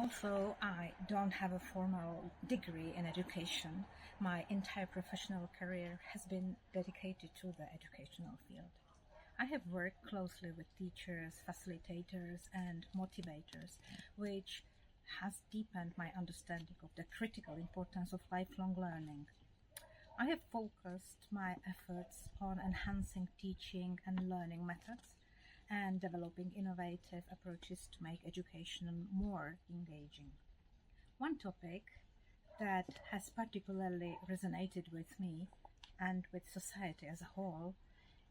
Although I don't have a formal degree in education, my entire professional career has been dedicated to the educational field. I have worked closely with teachers, facilitators, and motivators, which has deepened my understanding of the critical importance of lifelong learning. I have focused my efforts on enhancing teaching and learning methods and developing innovative approaches to make education more engaging. One topic that has particularly resonated with me and with society as a whole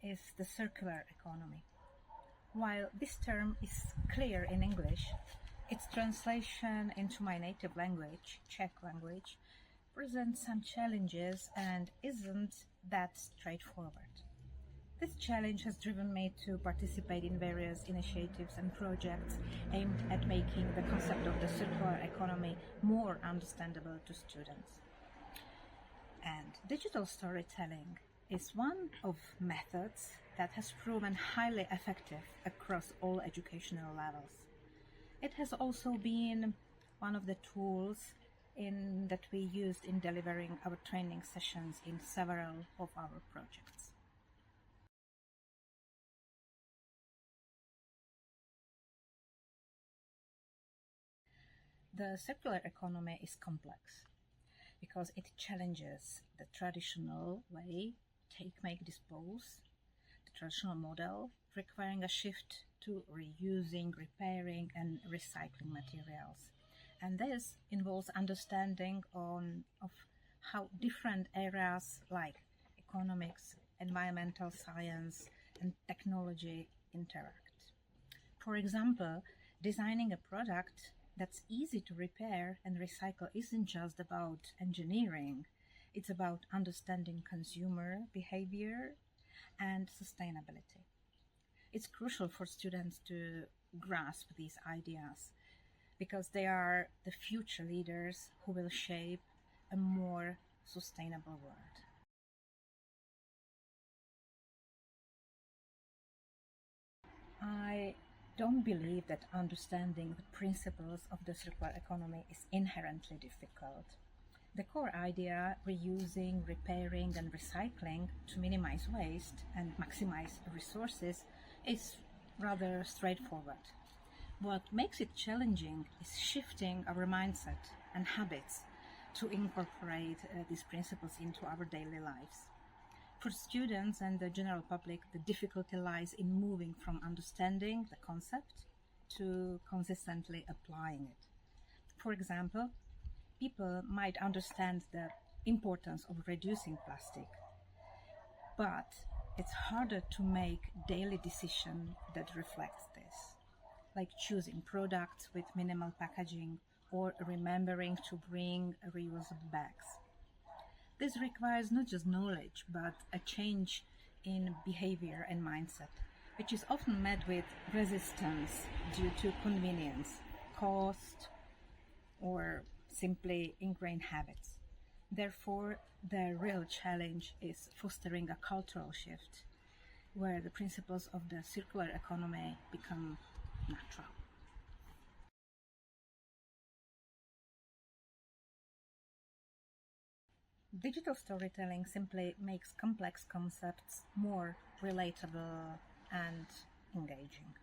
is the circular economy. While this term is clear in English, its translation into my native language, Czech language, presents some challenges and isn't that straightforward. This challenge has driven me to participate in various initiatives and projects aimed at making the concept of the circular economy more understandable to students. And digital storytelling is one of methods that has proven highly effective across all educational levels. It has also been one of the tools that we used in delivering our training sessions in several of our projects. The circular economy is complex because it challenges the traditional way take, make, dispose, the traditional model requiring a shift to reusing, repairing and recycling materials. And this involves understanding of how different areas like economics, environmental science and technology interact. For example, designing a product that's easy to repair and recycle isn't just about engineering, it's about understanding consumer behavior and sustainability. It's crucial for students to grasp these ideas because they are the future leaders who will shape a more sustainable world. I don't believe that understanding the principles of the circular economy is inherently difficult. The core idea, reusing, repairing and recycling to minimize waste and maximize resources, is rather straightforward. What makes it challenging is shifting our mindset and habits to incorporate these principles into our daily lives. For students and the general public, the difficulty lies in moving from understanding the concept to consistently applying it. For example, people might understand the importance of reducing plastic, but it's harder to make daily decisions that reflect this, like choosing products with minimal packaging or remembering to bring reusable bags. This requires not just knowledge, but a change in behavior and mindset, which is often met with resistance due to convenience, cost, or simply ingrained habits. Therefore, the real challenge is fostering a cultural shift where the principles of the circular economy become natural. Digital storytelling simply makes complex concepts more relatable and engaging.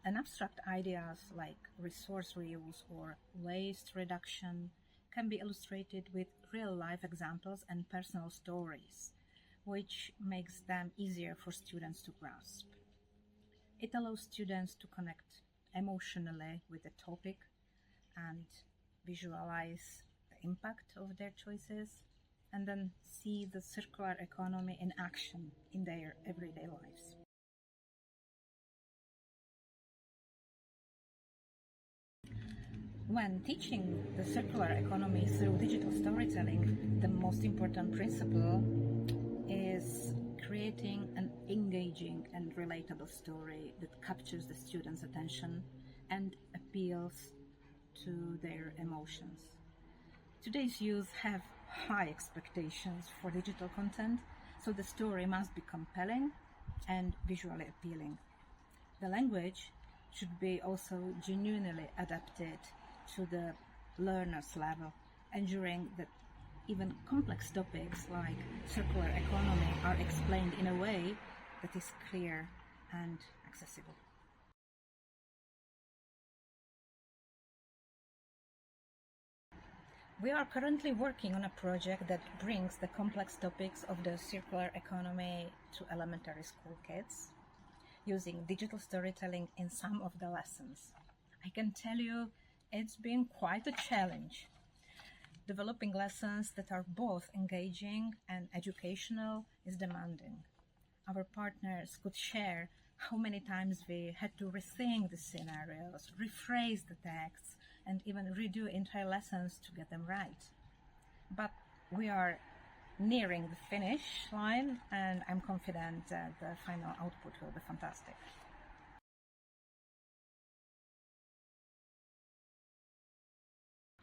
And abstract ideas like resource reuse or waste reduction can be illustrated with real-life examples and personal stories, which makes them easier for students to grasp. It allows students to connect emotionally with the topic and visualize the impact of their choices, and then see the circular economy in action in their everyday lives. When teaching the circular economy through digital storytelling, the most important principle is creating an engaging and relatable story that captures the student's attention and appeals to their emotions. Today's youth have high expectations for digital content, so the story must be compelling and visually appealing. The language should be also genuinely adapted to the learner's level, ensuring that even complex topics like circular economy are explained in a way that is clear and accessible. We are currently working on a project that brings the complex topics of the circular economy to elementary school kids, using digital storytelling in some of the lessons. I can tell you it's been quite a challenge. Developing lessons that are both engaging and educational is demanding. Our partners could share how many times we had to rethink the scenarios, rephrase the texts, and even redo entire lessons to get them right. But we are nearing the finish line, and I'm confident that the final output will be fantastic.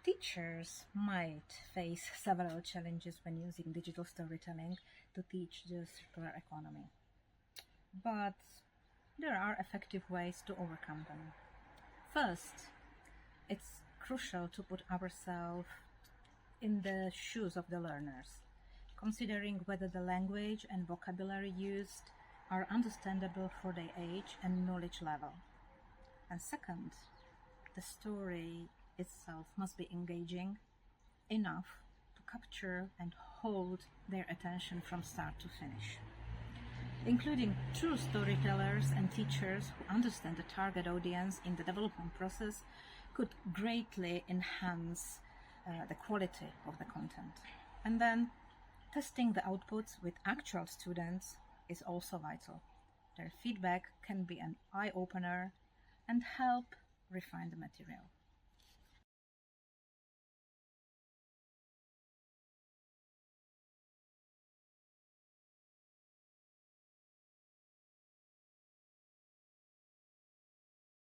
Teachers might face several challenges when using digital storytelling to teach the circular economy. But there are effective ways to overcome them. First, it's crucial to put ourselves in the shoes of the learners, considering whether the language and vocabulary used are understandable for their age and knowledge level. And second, the story itself must be engaging enough to capture and hold their attention from start to finish. Including true storytellers and teachers who understand the target audience in the development process could greatly enhance the quality of the content. And then testing the outputs with actual students is also vital. Their feedback can be an eye-opener and help refine the material.